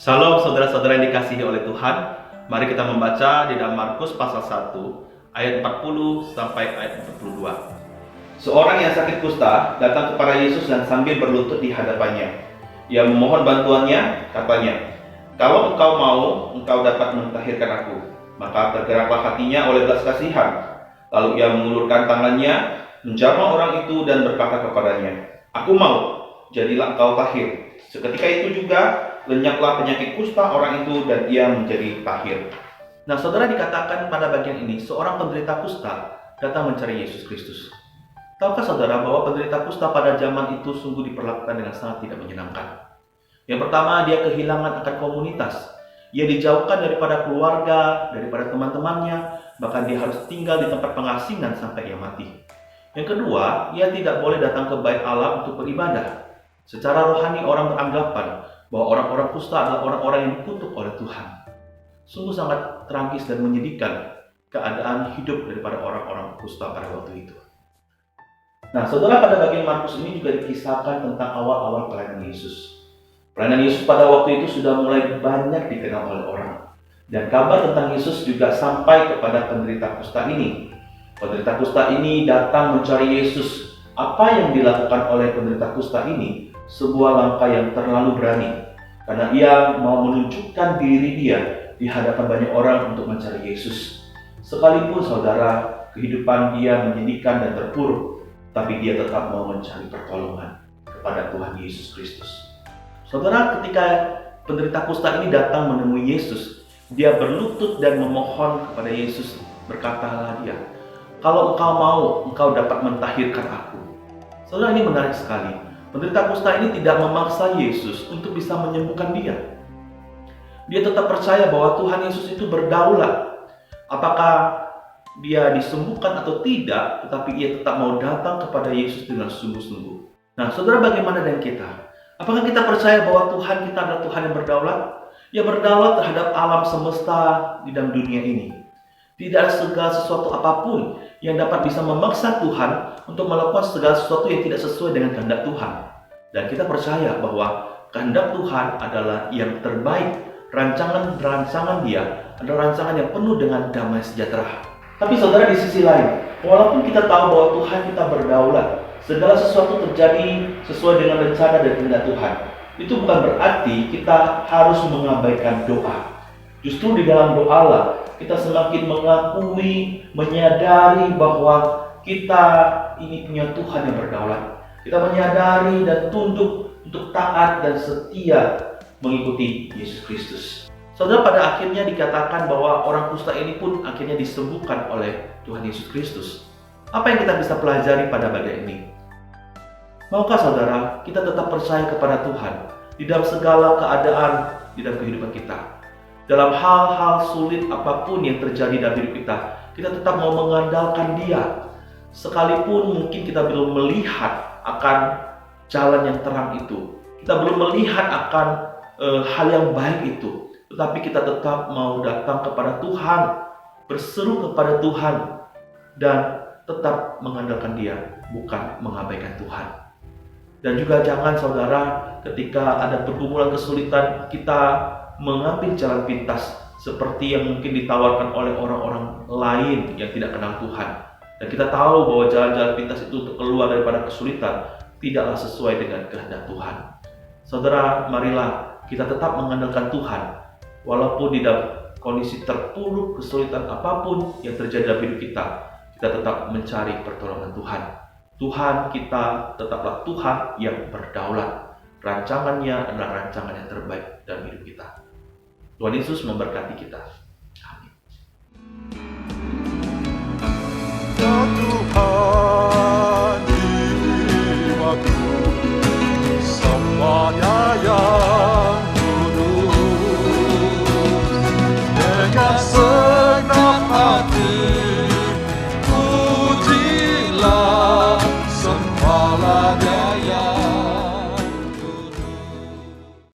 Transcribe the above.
Salam saudara-saudara yang dikasihi oleh Tuhan. Mari kita membaca di dalam Markus pasal 1 ayat 40 sampai ayat 42. Seorang yang sakit kusta datang kepada Yesus dan sambil berlutut di hadapannya. Ia memohon bantuannya, katanya, "Kalau engkau mau, engkau dapat mentahirkan aku." Maka tergeraklah hatinya oleh belas kasihan. Lalu ia mengulurkan tangannya, menjamah orang itu dan berkata kepadanya, "Aku mau, jadilah engkau tahir." Seketika itu juga lenyaplah penyakit kusta orang itu dan ia menjadi tahir. Nah, saudara, dikatakan pada bagian ini seorang penderita kusta datang mencari Yesus Kristus. Tahukah saudara bahwa penderita kusta pada zaman itu sungguh diperlakukan dengan sangat tidak menyenangkan? Yang pertama, dia kehilangan akan komunitas. Ia dijauhkan daripada keluarga, daripada teman-temannya, bahkan dia harus tinggal di tempat pengasingan sampai ia mati. Yang kedua, ia tidak boleh datang ke bait Allah untuk beribadah. Secara rohani orang beranggapan bahwa orang-orang kusta adalah orang-orang yang dikutuk oleh Tuhan. Sungguh sangat tragis dan menyedihkan keadaan hidup daripada orang-orang kusta pada waktu itu. Nah, saudara, pada bagian Markus ini juga dikisahkan tentang awal-awal pelayanan Yesus. Pelayanan Yesus pada waktu itu sudah mulai banyak dikenal oleh orang. Dan kabar tentang Yesus juga sampai kepada penderita kusta ini. Penderita kusta ini datang mencari Yesus. Apa yang dilakukan oleh penderita kusta ini sebuah langkah yang terlalu berani, karena ia mau menunjukkan diri dia di hadapan banyak orang untuk mencari Yesus. Sekalipun saudara, kehidupan dia menyedihkan dan terpuruk, tapi dia tetap mau mencari pertolongan kepada Tuhan Yesus Kristus. Saudara, ketika penderita kusta ini datang menemui Yesus, dia berlutut dan memohon kepada Yesus. Berkatalah dia, "Kalau engkau mau, engkau dapat mentahirkan aku." Saudara, ini menarik sekali. Penderita kusta ini tidak memaksa Yesus untuk bisa menyembuhkan dia. Dia tetap percaya bahwa Tuhan Yesus itu berdaulat. Apakah dia disembuhkan atau tidak, tetapi ia tetap mau datang kepada Yesus dengan sungguh-sungguh. Nah, saudara, bagaimana dengan kita? Apakah kita percaya bahwa Tuhan kita adalah Tuhan yang berdaulat? Ia berdaulat terhadap alam semesta di dalam dunia ini. Tidak ada segala sesuatu apapun yang dapat bisa memaksa Tuhan untuk melakukan segala sesuatu yang tidak sesuai dengan kehendak Tuhan. Dan kita percaya bahwa kehendak Tuhan adalah yang terbaik. Rancangan dia adalah rancangan yang penuh dengan damai sejahtera. Tapi saudara, di sisi lain, walaupun kita tahu bahwa Tuhan kita berdaulat, segala sesuatu terjadi sesuai dengan rencana dan kehendak Tuhan, itu bukan berarti kita harus mengabaikan doa. Justru di dalam doa lah kita semakin mengakui, menyadari bahwa kita ini punya Tuhan yang berdaulat. Kita menyadari dan tunduk untuk taat dan setia mengikuti Yesus Kristus. Saudara, pada akhirnya dikatakan bahwa orang kusta ini pun akhirnya disembuhkan oleh Tuhan Yesus Kristus. Apa yang kita bisa pelajari pada bagian ini? Maukah saudara, kita tetap percaya kepada Tuhan di dalam segala keadaan di dalam kehidupan kita? Dalam hal-hal sulit apapun yang terjadi dalam hidup kita tetap mau mengandalkan Dia. Sekalipun mungkin kita belum melihat akan jalan yang terang itu, kita belum melihat akan hal yang baik itu, tetapi kita tetap mau datang kepada Tuhan, berseru kepada Tuhan, dan tetap mengandalkan Dia, bukan mengabaikan Tuhan. Dan juga jangan saudara, ketika ada pergumulan kesulitan, kita mengambil jalan pintas seperti yang mungkin ditawarkan oleh orang-orang lain yang tidak kenal Tuhan. Dan kita tahu bahwa jalan-jalan pintas itu untuk keluar daripada kesulitan tidaklah sesuai dengan kehendak Tuhan. Saudara, marilah kita tetap mengandalkan Tuhan walaupun di dalam kondisi terpuruk, kesulitan apapun yang terjadi dalam hidup kita tetap mencari pertolongan Tuhan. Tuhan kita tetaplah Tuhan yang berdaulat. Rancangannya adalah rancangan yang terbaik dalam hidup kita. Tuhan Yesus memberkati kita.